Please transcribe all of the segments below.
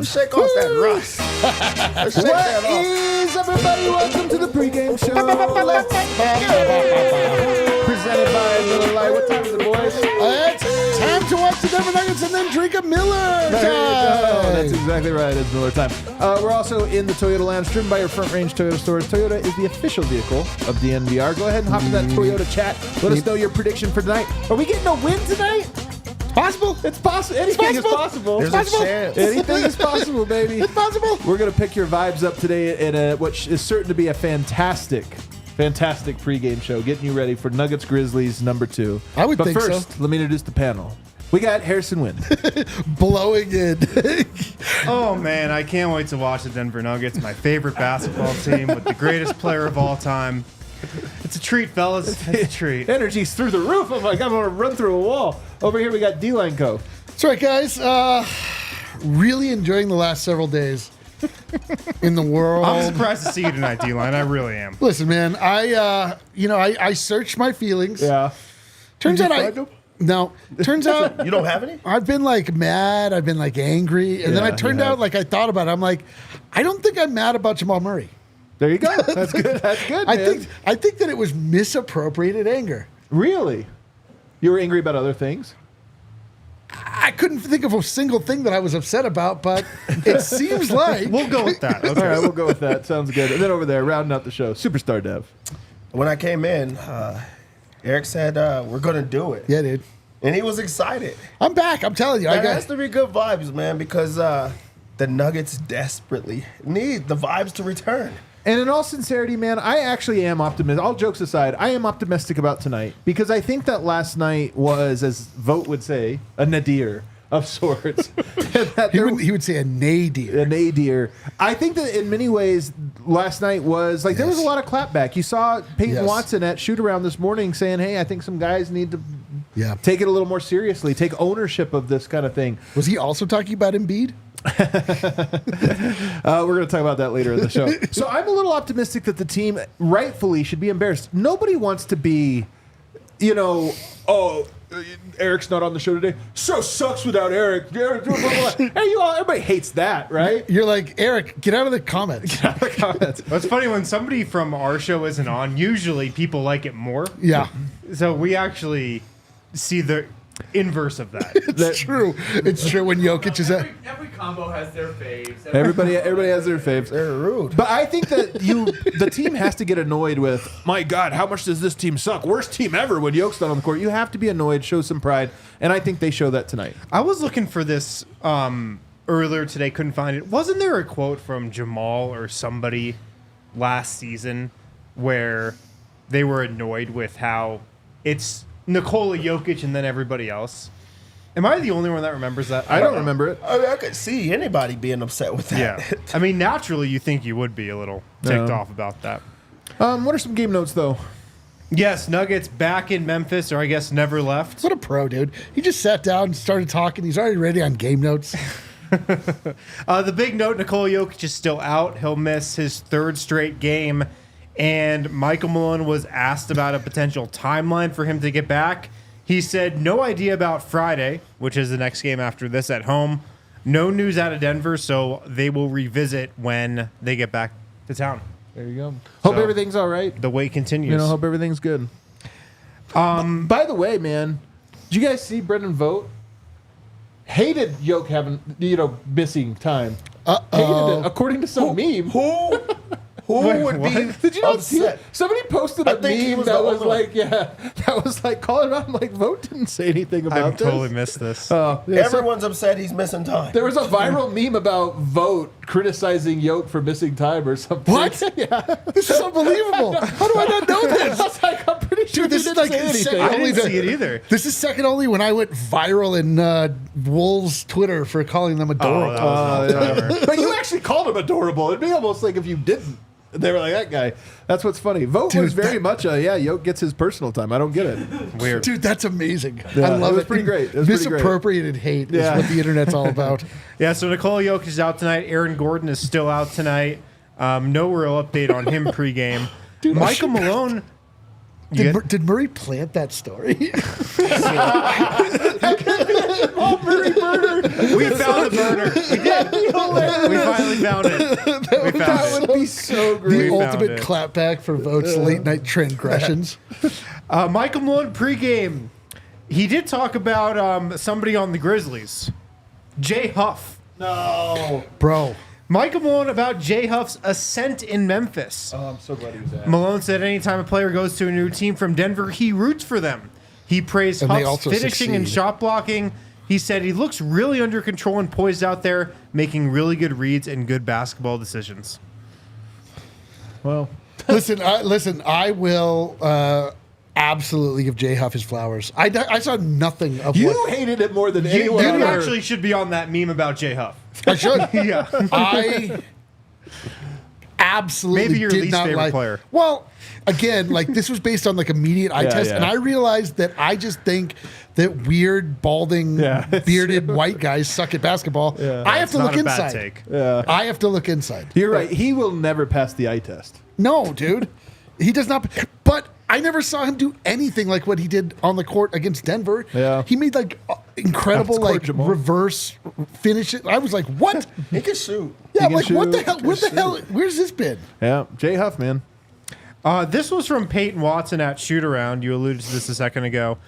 Shake off that rust. Shake that off. Is everybody welcome to the pregame show? Presented by Miller Lite. What time is it, boys? It's time to watch the Denver Nuggets and then drink a Miller. That's exactly right. It's Miller time. We're also in the Toyota Lounge, driven by your Front Range Toyota stores. Toyota is the official vehicle of DNVR. Go ahead and hop in that Toyota chat. Let us know your prediction for tonight. Are we getting a win tonight? Possible. It's possible. Anything is possible. There's a chance. Anything is possible, baby. It's possible. We're going to pick your vibes up today in what is certain to be a fantastic pregame show, getting you ready for Nuggets Grizzlies number 2. I would think so. But first, let me introduce the panel. We got Harrison Wind. Blowing in. Oh, man, I can't wait to watch the Denver Nuggets, my favorite basketball team with the greatest player of all time. It's a treat, fellas. It's a treat. Energy's through the roof. I'm like, I'm going to run through a wall. Over here, we got D-Line Co. That's right, guys. Really enjoying the last several days in the world. I'm surprised to see you tonight, D-Line. I really am. Listen, man, I searched my feelings. Yeah. Turns out Turns out You don't have any? I've been like mad. I've been like angry. And then Yeah, it turned out like I thought about it. I'm like, I don't think I'm mad about Jamal Murray. There you go. That's good. That's good, man. I think that it was misappropriated anger. Really? You were angry about other things? I couldn't think of a single thing that I was upset about, but it seems like We'll go with that. Okay. All right, we'll go with that. Sounds good. And then over there, rounding out the show, Superstar Dev. When I came in, Eric said, we're going to do it. Yeah, dude. And he was excited. I'm back. I'm telling you. That has to be good vibes, man, because the Nuggets desperately need the vibes to return. And in all sincerity, man, I actually am optimistic. All jokes aside, I am optimistic about tonight because I think that last night was, as Vogt would say, a nadir of sorts. He would say a nadir. A nadir. I think that in many ways, last night was like there was a lot of clapback. You saw Peyton Watson at shoot around this morning saying, "Hey, I think some guys need to take it a little more seriously, take ownership of this kind of thing." Was he also talking about Embiid? We're going to talk about that later in the show. So I'm a little optimistic that the team rightfully should be embarrassed. Nobody wants to be, Eric's not on the show today. So sucks without Eric. Hey, everybody hates that, right? You're like, Eric, get out of the comments. Get out of the comments. It's funny when somebody from our show isn't on, usually people like it more. Yeah. So we actually see the inverse of that. It's true. It's true when Jokic is at. Every combo has their faves. Everybody has their faves. They're rude. But I think that the team has to get annoyed with, my God, how much does this team suck? Worst team ever when Yoke's not on the court. You have to be annoyed, show some pride, and I think they show that tonight. I was looking for this earlier today, couldn't find it. Wasn't there a quote from Jamal or somebody last season where they were annoyed with how it's Nikola Jokic and then everybody else? Am I the only one that remembers that? I don't remember it. I mean, I could see anybody being upset with that. Yeah. I mean, naturally, you think you would be a little ticked off about that. What are some game notes, though? Yes, Nuggets back in Memphis, or I guess never left. What a pro, dude. He just sat down and started talking. He's already ready on game notes. The big note, Nikola Jokic is still out. He'll miss his third straight game. And Michael Malone was asked about a potential timeline for him to get back. He said no idea about Friday, which is the next game after this at home. No news out of Denver, so they will revisit when they get back to town. There you go. Hope everything's all right. The wait continues. Hope everything's good. By the way, man, did you guys see Brendan Vogt? Hated Yoke having, missing time. Hated it, according to some meme. Who would be Did you not see upset? it? Somebody posted a meme that was like calling him out. I'm like, Vogt didn't say anything about this. I totally missed this. Everyone's upset he's missing time. There was a viral meme about Vogt criticizing Yoke for missing time or something. What? Yeah. This is unbelievable. How do I not know this? I was like, I'm pretty Dude, this is like second I only didn't see it either. This is second only when I went viral in Wolves Twitter for calling them adorable. But you actually called him adorable. It'd be almost like if you didn't. They were like, that guy. That's what's funny. Vogt was very much Yoke gets his personal time. I don't get it. Weird. Dude, that's amazing. Yeah, I love it it. was pretty great. It was pretty great. Misappropriated hate is what the internet's all about. Yeah, so Nikola Jokic is out tonight. Aaron Gordon is still out tonight. No real update on him pregame. Dude, Michael Malone. Did Murray plant that story? Murray burner. We found the burner. We did. We finally found it. That would be so great. The We found ultimate it. clapback for Vogt's late night transgressions. Michael Malone pregame. He did talk about somebody on the Grizzlies. Jay Huff. No. Bro. Michael Malone about Jay Huff's ascent in Memphis. Oh, I'm so glad he was there. Malone said anytime a player goes to a new team from Denver, he roots for them. He praised And they Huff's also finishing and succeed. shot blocking. He said he looks really under control and poised out there, making really good reads and good basketball decisions. Well, Listen, I will absolutely give Jay Huff his flowers. I saw nothing of you what hated it more than You anyone ever. actually should be on that meme about Jay Huff. I should. Yeah. I absolutely Maybe your did least not favorite like. player. Well, again, like this was based on like immediate eye test, yeah. and I realized that I just think that weird, balding, bearded white guys suck at basketball. I have to Not look a bad inside. take. I have to look inside. You're right. He will never pass the eye test. No, dude, he does not. But I never saw him do anything like what he did on the court against Denver. Yeah. He made like incredible That's court, like Jamal. reverse finishes. I was like, what? He can shoot. Yeah, can like what the shoot. hell? What the hell? Where's this been? Yeah. Jay Huff, man. This was from Peyton Watson at Shoot Around. You alluded to this a second ago.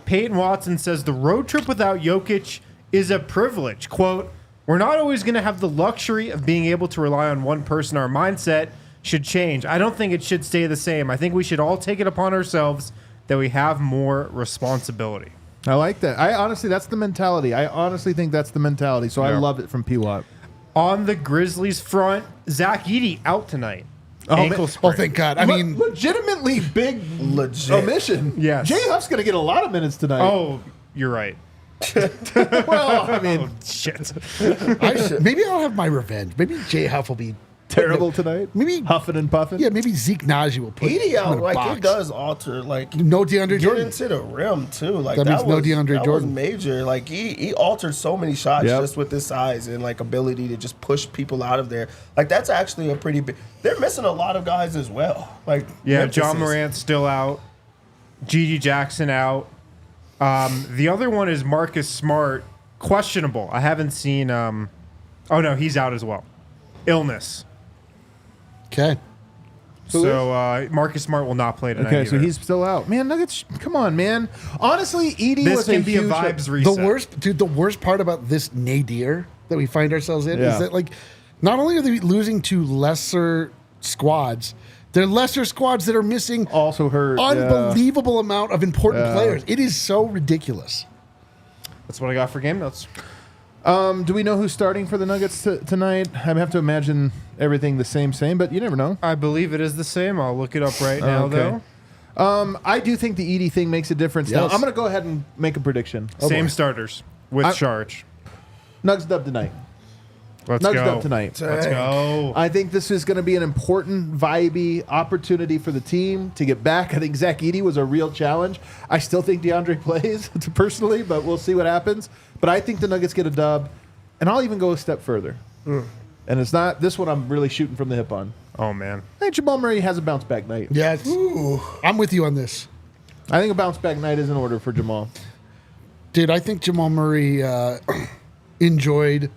Peyton Watson says the road trip without Jokic is a privilege. Quote, we're not always going to have the luxury of being able to rely on one person. Our mindset should change. I don't think it should stay the same. I think we should all take it upon ourselves that we have more responsibility. I like that. I honestly, that's the mentality. I honestly think that's the mentality. So I Yeah. love it from P-Watt. On the Grizzlies front, Zach Edey out tonight. Oh, Ankle man. sprain. Oh, thank God. I mean, legitimately big Legit. omission. Yes. Jay Huff's going to get a lot of minutes tonight. Oh, you're right. well, I mean, Shit. maybe I'll have my revenge. Maybe Jay Huff will be terrible tonight. Maybe huffing and puffing. Yeah, maybe Zeke Naji will put 80 him in out, a like box. it does alter, like No DeAndre get Jordan. into the rim too. Like That means no was, DeAndre that Jordan. was major. Like he altered so many shots Yep. just with his size and like ability to just push people out of there. Like that's actually a pretty big. They're missing a lot of guys as well. Like Yeah, Memphis John is. Morant's still out. Gigi Jackson out. The other one is Marcus Smart, questionable. I haven't seen. Oh no, he's out as well. Illness. Okay. So Marcus Smart will not play tonight. Okay, so either. he's still out. Man, Nuggets, come on, man. Honestly, Edey This was can a be a huge vibes reset. The worst part about this nadir that we find ourselves in Yeah. is that like not only are they losing to lesser squads, they're lesser squads that are missing also hurt. unbelievable amount of important Yeah. players. It is so ridiculous. That's what I got for game notes. Do we know who's starting for the Nuggets tonight? I have to imagine everything the same, but you never know. I believe it is the same. I'll look it up right now, okay. though. I do think the Edey thing makes a difference. Now, Yes. I'm going to go ahead and make a prediction. Same boy. starters with Sharch. Nuggets dub tonight. Let's Nuggets go. dub tonight. Let's go. I think this is going to be an important, vibey opportunity for the team to get back. I think Zach Edey was a real challenge. I still think DeAndre plays, personally, but we'll see what happens. But I think the Nuggets get a dub, and I'll even go a step further. And it's not this one I'm really shooting from the hip on. Oh, man. I think Jamal Murray has a bounce back night. Yeah, I'm with you on this. I think a bounce back night is in order for Jamal. Dude, I think Jamal Murray enjoyed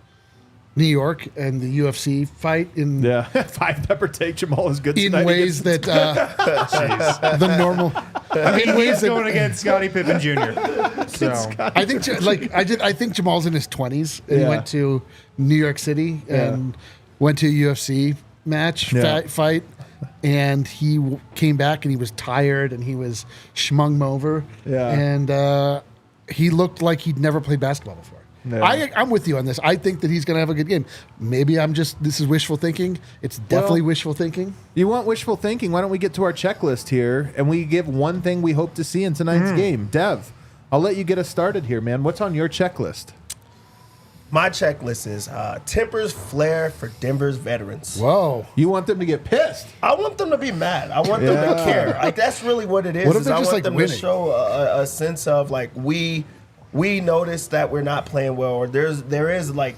New York and the UFC fight in Yeah. 5 pepper take Jamal is good in tonight ways against- that the normal in ways He's that going against Scottie Pippen Jr. So I think I think Jamal's in his 20s and he Yeah. went to New York City and went to a UFC match fight and he came back and he was tired and he was schmung over Yeah. and he looked like he'd never played basketball before. Yeah. I'm with you on this. I think that he's going to have a good game. Maybe this is wishful thinking. It's definitely wishful thinking. You want wishful thinking? Why don't we get to our checklist here and we give one thing we hope to see in tonight's game? Dev, I'll let you get us started here, man. What's on your checklist? My checklist is tempers flare for Denver's veterans. Whoa. You want them to get pissed? I want them to be mad. I want them to care. Like, that's really what it is. What if they're I just, want them winning? to show a sense of like we notice that we're not playing well, or there is like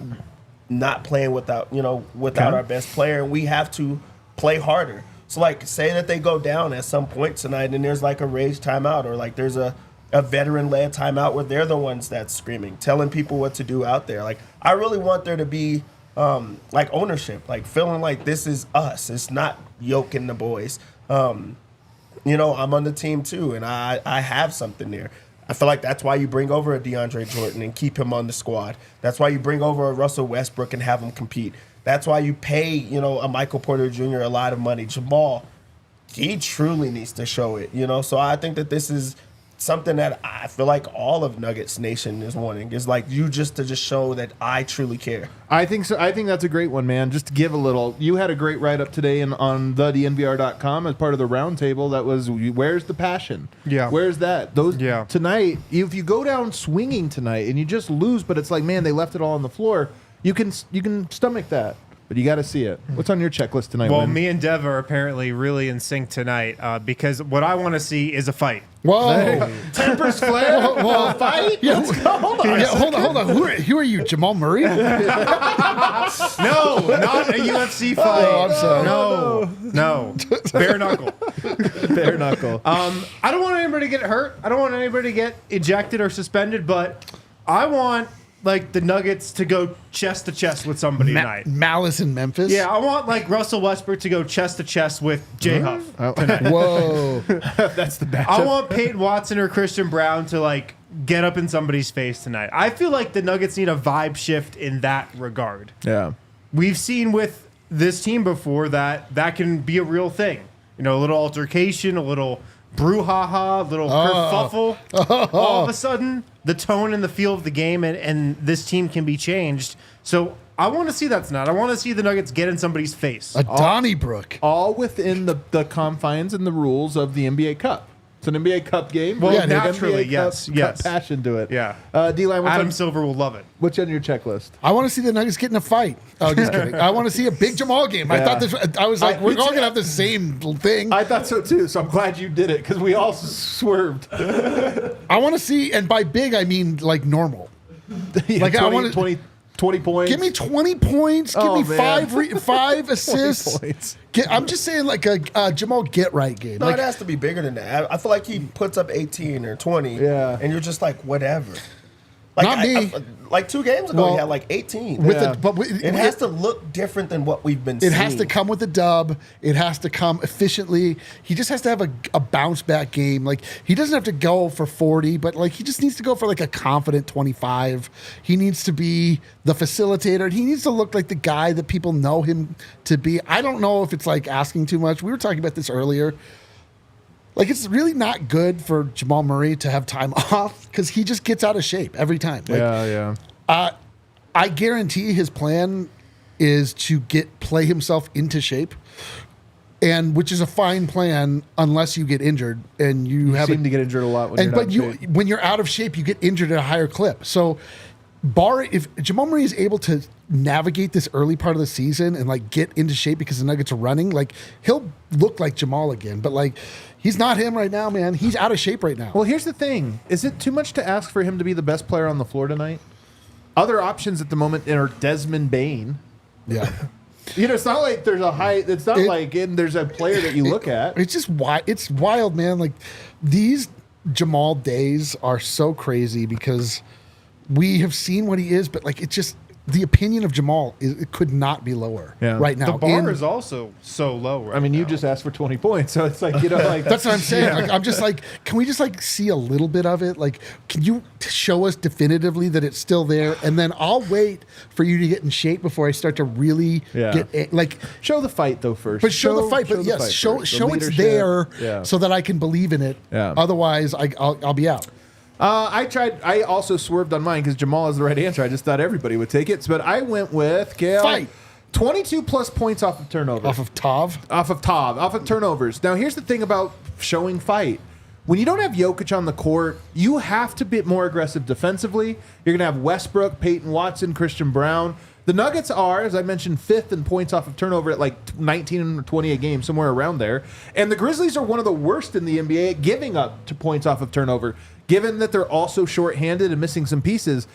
not playing without our best player, and we have to play harder. So like, say that they go down at some point tonight, and there's like a rage timeout, or like there's a veteran-led timeout where they're the ones that's screaming, telling people what to do out there. Like, I really want there to be like ownership, like feeling like this is us. It's not Yoke and the boys. I'm on the team too, and I have something there. I feel like that's why you bring over a DeAndre Jordan and keep him on the squad. That's why you bring over a Russell Westbrook and have him compete. That's why you pay, a Michael Porter Jr. a lot of money. Jamal, he truly needs to show it, So I think that this is something that I feel like all of Nuggets Nation is wanting, is like you just to show that I truly care. I think so. I think that's a great one, man. Just to give a little, you had a great write-up today on the DNVR.com as part of the roundtable. That was, where's the passion? Yeah. Where's that? Tonight, if you go down swinging tonight and you just lose, but it's like, man, they left it all on the floor, you can stomach that. But you got to see it. What's on your checklist tonight? Well, Win? me and Dev are apparently really in sync tonight because what I want to see is a fight. Whoa. Tempers flare. Whoa. Fight? Yeah, Let's go. Hold on. hold on. Who are you, Jamal Murray? No, not a UFC fight. Oh, I'm sorry. No. Bare knuckle. Bare knuckle. I don't want anybody to get hurt. I don't want anybody to get ejected or suspended, but I want like the Nuggets to go chest to chest with somebody tonight. Malice in Memphis? Yeah, I want like Russell Westbrook to go chest to chest with J Huff. Whoa. That's the matchup. I want Peyton Watson or Christian Brown to like get up in somebody's face tonight. I feel like the Nuggets need a vibe shift in that regard. Yeah. We've seen with this team before that can be a real thing. A little altercation, a little brouhaha, a little kerfuffle. All of a sudden, the tone and the feel of the game and this team can be changed. So I want to see that tonight. I want to see the Nuggets get in somebody's face. A Donnybrook. All within the confines and the rules of the NBA Cup. It's an NBA Cup game. Well, Yeah, naturally, NBA yes. Passion to it. Yeah. D-Line, Adam Silver will love it. what's on your checklist? I want to see the Nuggets get in a fight. Oh, just kidding. I want to see a big Jamal game. I thought I was like, we're all going to have the same thing. I thought so too, so I'm glad you did it because we all swerved. I want to see, and by big, I mean like normal. Like 20, I want 20 points. Give me 20 points. Give Oh, me man. five assists. points. I'm just saying like a Jamal get right game. No, Like, it has to be bigger than that. I feel like he puts up 18 or 20, and you're just like, whatever. Like, Not me. Like 2 games ago, Well, he had like 18. it It has to look different than what we've been It seeing. has to come with a dub. It has to come efficiently. He just has to have a bounce back game. Like he doesn't have to go for 40, but like he just needs to go for like a confident 25. He needs to be the facilitator. He needs to look like the guy that people know him to be. I don't know if it's like asking too much. We were talking about this earlier. Like, it's really not good for Jamal Murray to have time off because he just gets out of shape every time. Like, I guarantee his plan is to play himself into shape, and which is a fine plan unless you get injured and you seem to get injured a lot when you're not in shape. when you're out of shape, you get injured at a higher clip. So, if Jamal Murray is able to navigate this early part of the season and like get into shape because the Nuggets are running, like he'll look like Jamal again. But like he's not him right now, man. He's out of shape right now. Well, here's the thing. Is it too much to ask for him to be the best player on the floor tonight? Other options at the moment are Desmond Bane. Yeah. It's not like there's there's a player that you look at. It's just it's wild, man. Like these Jamal days are so crazy because we have seen what he is, but like it's just the opinion of Jamal it could not be lower right now. The bar is also so low. Right you now. just asked for 20 points, so it's like like that's what I'm saying. Like, I'm just like, can we just like see a little bit of it? Like, can you show us definitively that it's still there, and then I'll wait for you to get in shape before I start to really get like show the fight though first. But show the fight. But yes, show it's there so that I can believe in it. Yeah. Otherwise, I'll be out. I also swerved on mine because Jamal has the right answer. I just thought everybody would take it. But I went with Gale. Fight. 22 plus points off of turnovers. Off of Tav? Off of turnovers. Now, here's the thing about showing fight. When you don't have Jokic on the court, you have to be more aggressive defensively. You're going to have Westbrook, Peyton Watson, Christian Brown. The Nuggets are, as I mentioned, 5th in points off of turnover at like 19 or 20 a game, somewhere around there. And the Grizzlies are one of the worst in the NBA at giving up to points off of turnover, given that they're also shorthanded and missing some pieces.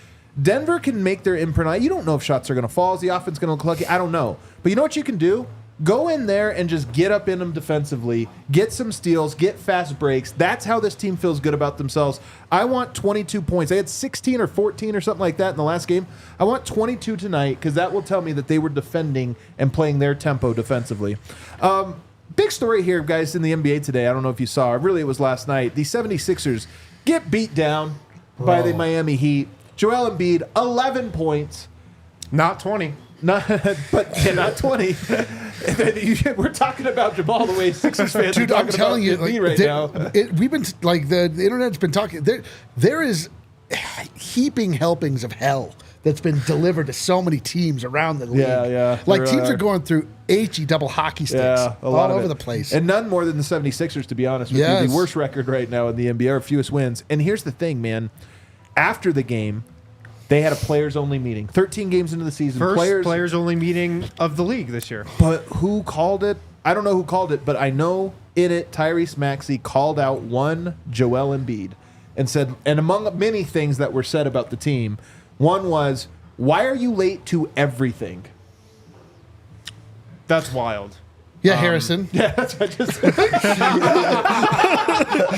Denver can make their imprint. You don't know if shots are going to fall. Is the offense going to look lucky? I don't know. But you know what you can do? Go in there and just get up in them defensively, get some steals, get fast breaks. That's how this team feels good about themselves. I want 22 points. They had 16 or 14 or something like that in the last game. I want 22 tonight because that will tell me that they were defending and playing their tempo defensively. Big story here, guys, in the NBA today. I don't know if you saw. Really, it was last night. The 76ers get beat down by the Miami Heat. Joel Embiid, 11 points. Not 20. Not 20. We're talking about Jamal the way Sixers fans Dude, are I'm talking telling you, about me like, right now. We've been like the internet's been talking. There is heaping helpings of hell that's been delivered to so many teams around the league. Yeah. Like teams are going through HE double hockey sticks all over the place. And none more than the 76ers, to be honest with you. The worst record right now in the NBA, or fewest wins. And here's the thing, man. After the game, they had a players-only meeting. 13 games into the season. First players-only meeting of the league this year. But who called it? I don't know who called it, but I know in it, Tyrese Maxey called out one Joel Embiid and said, and among many things that were said about the team, one was, why are you late to everything? That's wild. Yeah, Harrison. Yeah, that's what I just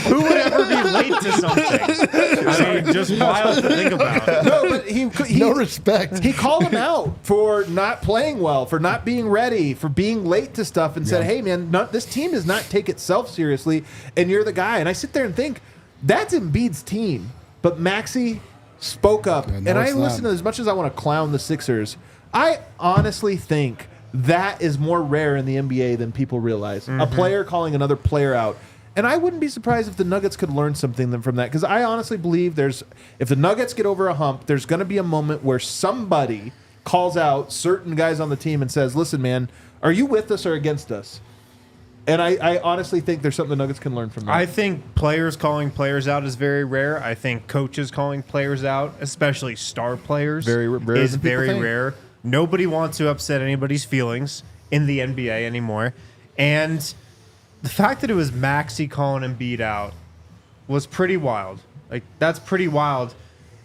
Who would ever be late to something? I mean, just wild to think about. No, but he No respect. He called him out for not playing well, for not being ready, for being late to stuff, and said, hey, man, this team does not take itself seriously, and you're the guy. And I sit there and think, that's Embiid's team. But Maxey spoke up. Yeah, no, and I it's listen not. to, as much as I want to clown the Sixers, I honestly think that is more rare in the NBA than people realize. A player calling another player out. And I wouldn't be surprised if the Nuggets could learn something from that, because I honestly believe if the Nuggets get over a hump, there's going to be a moment where somebody calls out certain guys on the team and says, listen, man, are you with us or against us? And I honestly think there's something the Nuggets can learn from that. I think players calling players out is very rare. I think coaches calling players out, especially star players, Very rare is than people very think. rare. Nobody wants to upset anybody's feelings in the NBA anymore. And the fact that it was Maxey calling Embiid out was pretty wild. Like, that's pretty wild.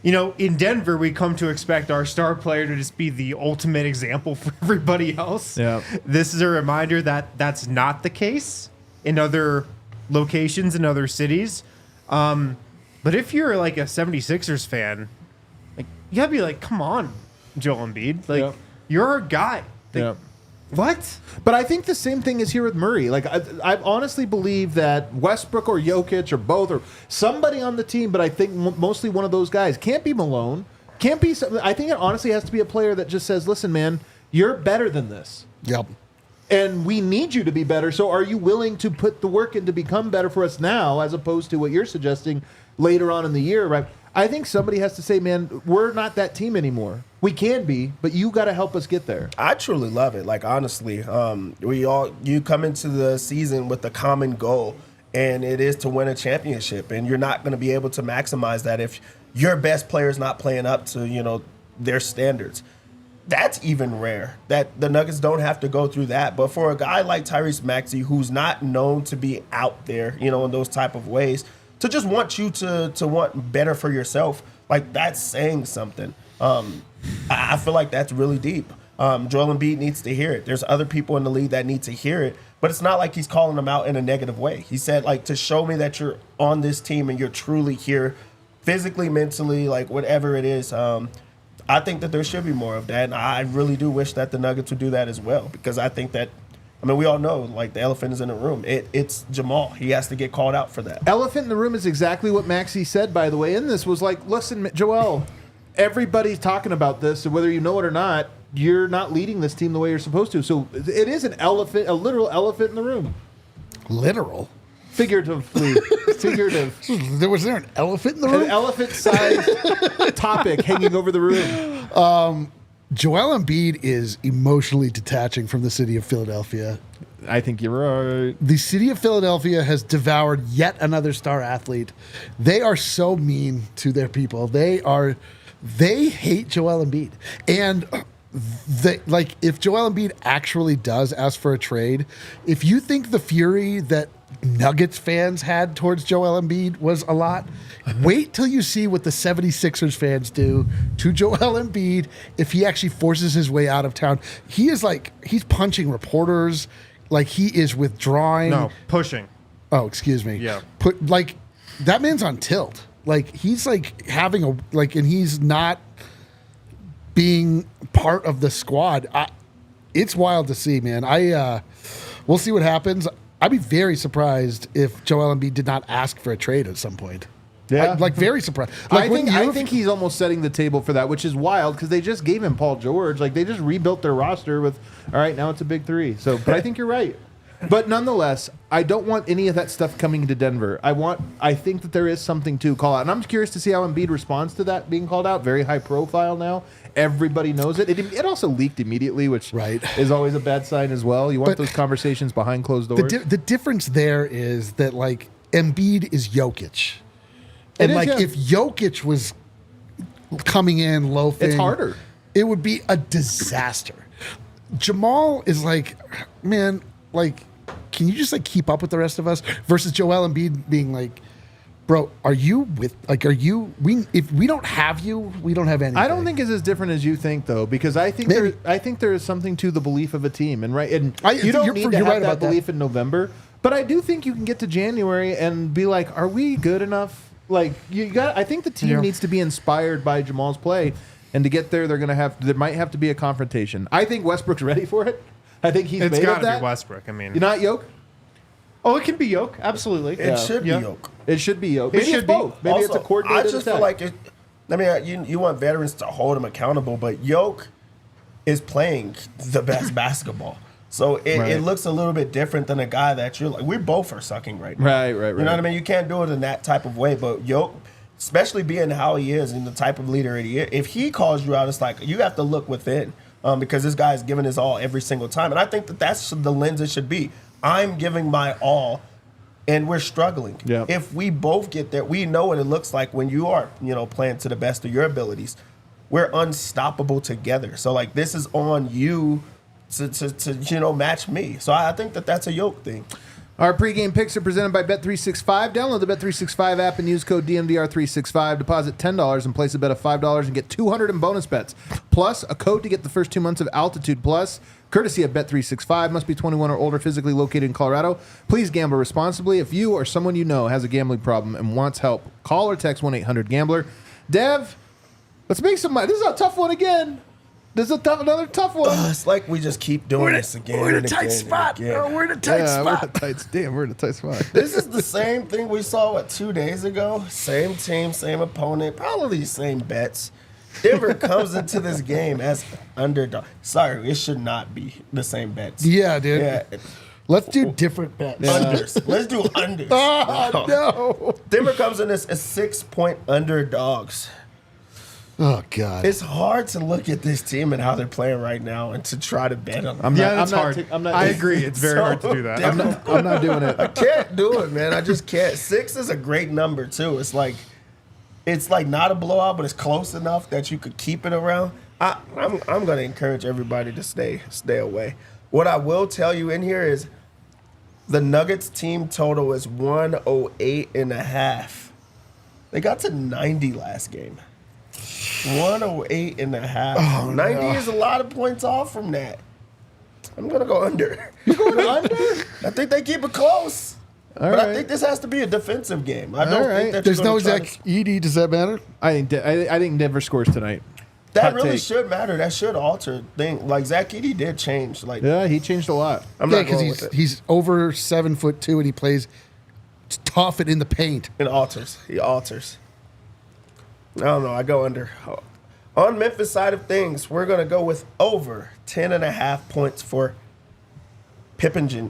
You know, in Denver, we come to expect our star player to just be the ultimate example for everybody else. Yeah. This is a reminder that that's not the case in other locations, in other cities. But if you're like a 76ers fan, like, you gotta be like, come on, Joel Embiid. Like, you're our guy. Like, what? But I think the same thing is here with Murray. Like, I honestly believe that Westbrook or Jokic or both or somebody on the team, but I think mostly one of those guys. Can't be Malone. Can't be something. I think it honestly has to be a player that just says, listen, man, you're better than this. Yep. And we need you to be better. So are you willing to put the work in to become better for us now, as opposed to what you're suggesting later on in the year, right? I think somebody has to say, man, we're not that team anymore. We can be, but you got to help us get there. I truly love it. Like, honestly, you come into the season with a common goal, and it is to win a championship. And you're not going to be able to maximize that if your best player is not playing up to, their standards. That's even rare, that the Nuggets don't have to go through that. But for a guy like Tyrese Maxey, who's not known to be out there, in those type of ways, to just want you to want better for yourself, like, that's saying something. I feel like that's really deep. Joel Embiid needs to hear it. There's other people in the league that need to hear it, but it's not like he's calling them out in a negative way. He said, like, to show me that you're on this team and you're truly here physically, mentally, like, whatever it is. I think that there should be more of that, and I really do wish that the Nuggets would do that as well, because I think that, we all know, like, the elephant is in the room. It's Jamal. He has to get called out for that. Elephant in the room is exactly what Maxey said, by the way, in this, was like, listen, Joel, everybody's talking about this, so whether you know it or not, you're not leading this team the way you're supposed to. So it is a literal elephant in the room. Literal. Figuratively. Figurative. Was there an elephant in the room? An elephant-sized topic hanging over the room. Joel Embiid is emotionally detaching from the city of Philadelphia. I think you're right. The city of Philadelphia has devoured yet another star athlete. They are so mean to their people. They hate Joel Embiid. And if Joel Embiid actually does ask for a trade, if you think the fury that Nuggets fans had towards Joel Embiid was a lot, wait till you see what the 76ers fans do to Joel Embiid if he actually forces his way out of town. He's punching reporters, like he is withdrawing. No, pushing. Oh, excuse me. Yeah. That man's on tilt. Like he's and he's not being part of the squad. It's wild to see, man. We'll see what happens. I'd be very surprised if Joel Embiid did not ask for a trade at some point. Yeah. Very surprised. I think he's almost setting the table for that, which is wild because they just gave him Paul George. Like they just rebuilt their roster with, all right, now it's a big three. So, but I think you're right. But nonetheless, I don't want any of that stuff coming to Denver. I think that there is something to call out. And I'm curious to see how Embiid responds to that being called out. Very high profile now. Everybody knows it. It also leaked immediately, which is always a bad sign as well. You want those conversations behind closed doors. The difference there is that Embiid is Jokic. And if Jokic was coming in loafing, it's harder. It would be a disaster. Jamal is man, can you just keep up with the rest of us? Versus Joel Embiid being bro, if we don't have you, we don't have anything. I don't think it's as different as you think, though, because I think there is something to the belief of a team, and you don't need to have that belief in November. But I do think you can get to January and be like, are we good enough? I think the team needs to be inspired by Jamal's play, and to get there, there might have to be a confrontation. I think Westbrook's ready for it. I think he's made of that. It's got to be Westbrook. I mean, you're not Yoke. Oh, it can be Yoke. Absolutely. It should be Yoke. It should be Yoke. Maybe it's both. Maybe it's a coordinated I just feel like you want veterans to hold him accountable, but Yoke is playing the best basketball. So it looks a little bit different than a guy that we both are sucking right now. Right. You know what I mean? You can't do it in that type of way. But Yoke, especially being how he is and the type of leader he is, if he calls you out, it's you have to look within because this guy is giving his all every single time. And I think that's the lens it should be. I'm giving my all, and we're struggling. Yeah. If we both get there, we know what it looks like when you are, playing to the best of your abilities. We're unstoppable together. So this is on you to match me. So I think that's a Yoke thing. Our pregame picks are presented by Bet365. Download the Bet365 app and use code DNVR365. Deposit $10 and place a bet of $5 and get $200 in bonus bets. Plus, a code to get the first 2 months of Altitude Plus, courtesy of Bet365. Must be 21 or older, physically located in Colorado. Please gamble responsibly. If you or someone you know has a gambling problem and wants help, call or text 1-800-GAMBLER. Dev, let's make some money. This is a tough one again. This is another tough one. It's like we just keep doing this again. We're in a tight spot. We're in a tight spot. We're in a tight spot. This is the same thing we saw 2 days ago. Same team, same opponent, probably the same bets. Denver comes into this game as underdog. Sorry, it should not be the same bets. Yeah, dude. Yeah. Let's do different bets. Unders. Let's do unders. Oh, no. Denver comes in as 6-point underdogs. Oh, God. It's hard to look at this team and how they're playing right now and to try to bet on them. That's hard. I agree. It's very hard to do that. I'm not doing it. I can't do it, man. I just can't. 6 is a great number, too. It's not a blowout, but it's close enough that you could keep it around. I'm going to encourage everybody to stay away. What I will tell you in here is the Nuggets team total is 108.5. They got to 90 last game. 108.5. Oh, 90 no. is a lot of points off from that. I'm going to go under. You going under? I think they keep it close. All but right. I think this has to be a defensive game. I don't think that There's you're no gonna try Zach Edey. Does that matter? I think Denver scores tonight. That Hot really take. should matter. That should alter things. Zach Edey did change. Yeah, he changed a lot. I'm Yeah, not going with because it. he's over 7'2" and he plays tough and in the paint. It alters. He alters. I don't know. I go under. On Memphis side of things, we're going to go with over 10.5 points for Pippen Jr.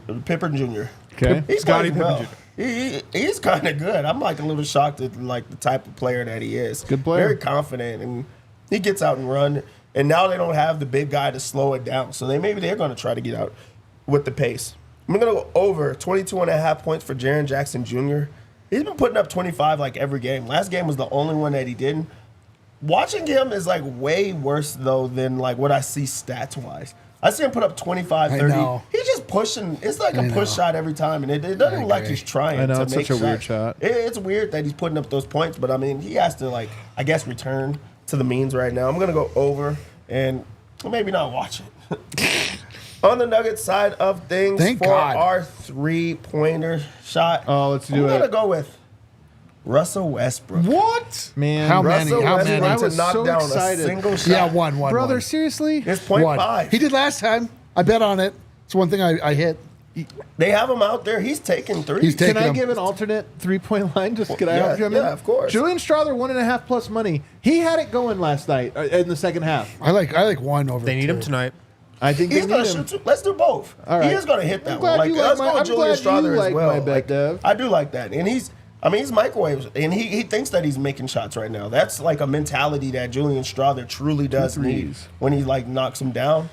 Okay. He's Scottie playing well. Pippen Jr. he's kind of good. I'm like a little shocked at like the type of player that he is. Good player. Very confident, and he gets out and run. And now they don't have the big guy to slow it down. So they're going to try to get out with the pace. I'm going to go over 22.5 points for Jaren Jackson Jr. He's been putting up 25 like every game. Last game was the only one that he didn't. Watching him is like way worse though than like what I see stats wise. I see him put up 25, 30. He's just pushing. It's like a push shot every time, and it doesn't look like he's trying. I know, to it's make such a weird shots. shot. It's weird that he's putting up those points, but I mean, he has to like, I guess, return to the means right now. I'm gonna go over and maybe not watch it. On the Nuggets side of things, our 3-pointer shot. Oh, let's do it. I'm gonna go with Russell Westbrook. What? Man, How many? Russell How Westbrook many? I was to knock so down excited. a single shot. Yeah, one. Brother, seriously? It's 0.5. He did last time. I bet on it. It's one thing I hit. They have him out there. He's taking 3. He's taking Can I them. give an alternate 3-point line? Just can I yeah, help you? yeah, of course. Julian Strother 1.5 plus money. He had it going last night in the second half. I like one over. They need two. him tonight. I think He's they going need to him. shoot 2. Let's do both. All right. He is going to hit that I'm one. glad you Let's like go with Julian Strother as well. my bet, Dev. I do like that. And he's microwaves. And he thinks that he's making shots right now. That's like a mentality that Julian Strother truly does need when he like knocks him down.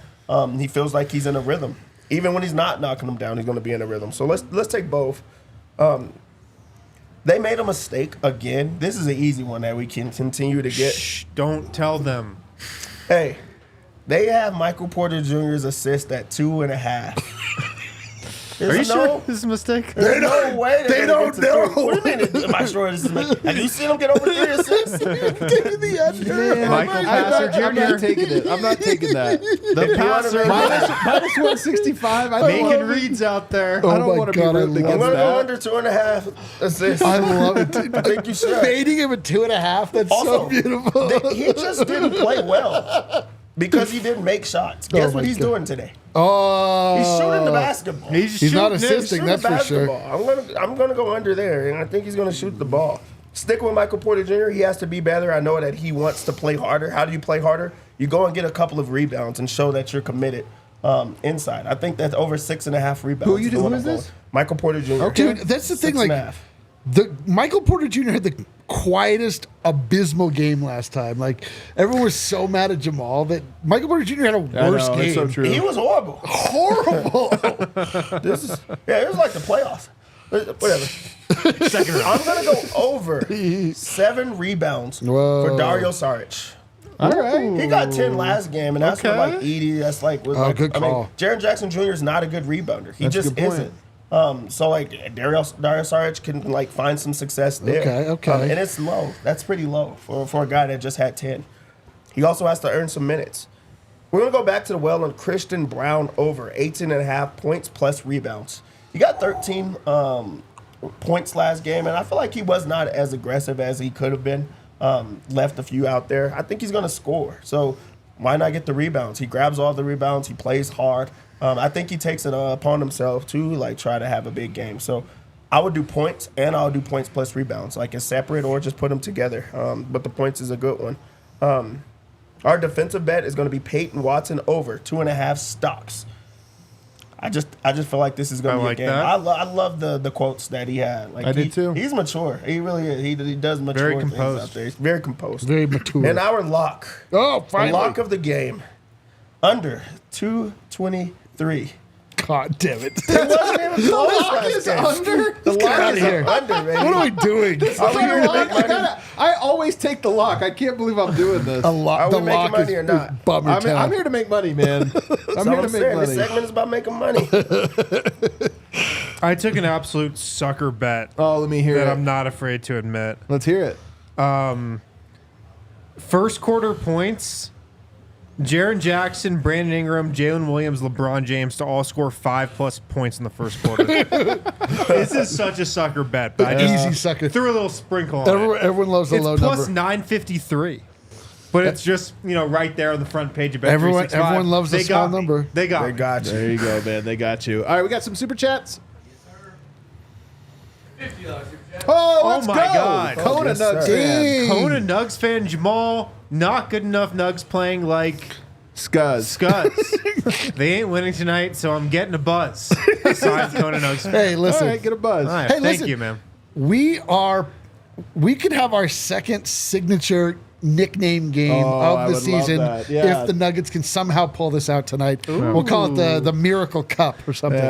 He feels like he's in a rhythm. Even when he's not knocking him down, he's going to be in a rhythm. So let's take both. They made a mistake again. This is an easy one that we can continue to get. Shh, don't tell them. Hey, they have Michael Porter Jr.'s assist at 2.5. Are you sure this is a mistake? There's no way They don't know. What do you mean? Am I sure this is a mistake? Have you seen him get over 3 assists? Taking the under. Man, Michael Passer I'm not Jr. taking it. I'm not taking that. The passer. Minus 165. I don't Making wanna- reads out there. Oh I don't my want to be God, I rooting love I'm against going to go that. under 2.5 assists. I love it. I think you should. Fading him at 2.5. That's Also, so beautiful. He just didn't play well because he didn't make shots. Guess my what he's God. doing today? Oh, He's shooting the basketball. He's not shooting it. assisting. Shoot That's the for sure. basketball. I'm gonna go under there, and I think he's gonna shoot the ball. Stick with Michael Porter Jr. He has to be better. I know that he wants to play harder. How do you play harder? You go and get a couple of rebounds and show that you're committed inside. I think that's over 6.5 rebounds. Who is this? Michael Porter Jr. Dude, that's the thing. Like 6.5. the Michael Porter Jr. had the quietest, abysmal game last time. Like everyone was so mad at Jamal that Michael Porter Jr. had a worse game. It's so true. He was horrible. Horrible. It was like the playoffs. Whatever. Second round. I'm gonna go over 7 rebounds Whoa. for Dario Saric. All right. He got 10 last game, and that's what like Edie. That's like with like, good call. Jaren Jackson Jr. is not a good rebounder. He That's a just good point. isn't. So like Dario Saric can like find some success there. Okay. And it's low. That's pretty low for a guy that just had 10. He also has to earn some minutes. We're gonna go back to the well on Christian Brown over 18.5 points plus rebounds. He got 13 points last game, and I feel like he was not as aggressive as he could have been. Left a few out there. I think he's going to score. So why not get the rebounds? He grabs all the rebounds. He plays hard. I think he takes it upon himself to like try to have a big game. So I would do points, and I'll do points plus rebounds, like it's separate or just put them together. But the points is a good one. Our defensive bet is going to be Peyton Watson over 2.5 stocks. I just feel like this is going to be like a game. that. I love the quotes that he had. Like I did too. He's mature. He really is. He does mature Very things composed. out there. He's very composed. Very mature. And our lock. Oh, The finally. lock of the game. Under 223. God damn it. It wasn't even close last game. under? The Get lock outta is here. under, baby. What are we doing? Are we here to make money? I always take the lock. I can't believe I'm doing this. A lot. Are The we making lock money is or not? bummer I'm town. here to make money, man. I'm That's here what to I'm make saying. This money. segment is about making money. I took an absolute sucker bet Oh, let me hear that it. I'm not afraid to admit. Let's hear it. First quarter points. Jaren Jackson, Brandon Ingram, Jalen Williams, LeBron James to all score 5+ points in the first quarter. This is such a sucker bet, but I just Easy sucker. threw a little sprinkle on it. Everyone loves the It's low plus number. 953. But it's just, right there on the front page of Bet Everyone- 365. everyone loves the They small got me. number. They got They me. got you. There you go, man. They got you. All right, we got some super chats. $50 super chat. Oh, let's my go. God. Kona Yes, Nugs sir. fan. Dang. Kona Nugs fan Jamal, not good enough Nugs playing like Scuzz. They ain't winning tonight, so I'm getting a buzz. Besides Conan Oaks. Hey, listen. All right, get a buzz. All right, Hey, thank listen. you, man. We could have our second signature nickname game Oh, I of the would season love that. Yeah. if the Nuggets can somehow pull this out tonight. We'll call it the Miracle Cup or something.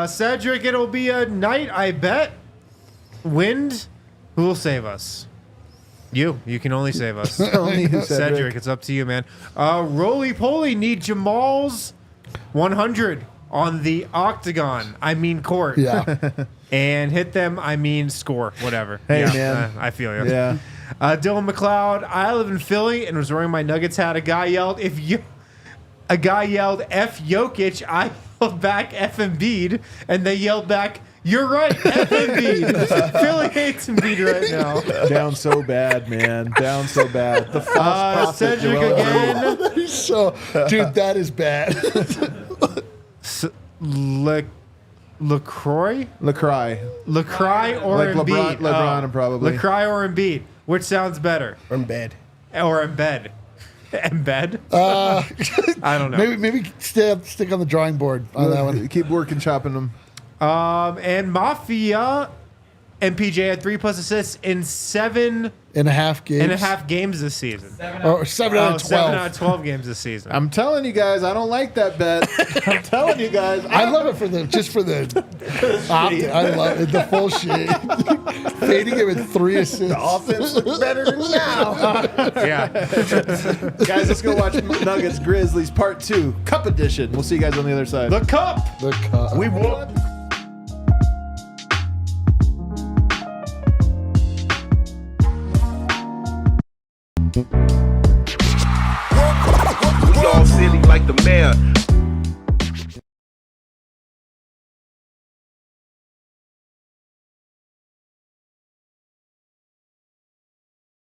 Cedric, it'll be a night, I bet. Wind, who will save us? You can only save us. Only you, Cedric, it's up to you, man. Roly Poly need Jamal's 100 on the octagon. I mean court. Yeah. And hit them, I mean score, whatever. Hey, yeah, man. I feel you. Yeah. Dylan McLeod, I live in Philly and was wearing my Nuggets hat. A guy yelled, F Jokic. I yelled back, F Embiid. And they yelled back, you're right, F Embiid. Philly hates Embiid right now. Down so bad, man. Down so bad. The false prophet. Cedric Joel again. Dude, that is bad. LaCroix LaCroix or like Embiid? LeBron probably. LaCroix or Embiid? Which sounds better? Or in bed. Or embed? Embed? I don't know. Maybe stick on the drawing board on that one. Keep working, chopping them. And Mafia MPJ had 3+ assists in 7.5 games this season. 7 out of 12. 7 out of 12 games this season. I'm telling you guys, I don't like that bet. I'm telling you guys. I love it for the optic. I love it, the full shit. Fading it with 3 assists. The offense looks better than now. Yeah. Guys, let's go watch Nuggets Grizzlies Part 2, Cup Edition. We'll see you guys on the other side. The cup. The cup. We won. We all silly like the mayor.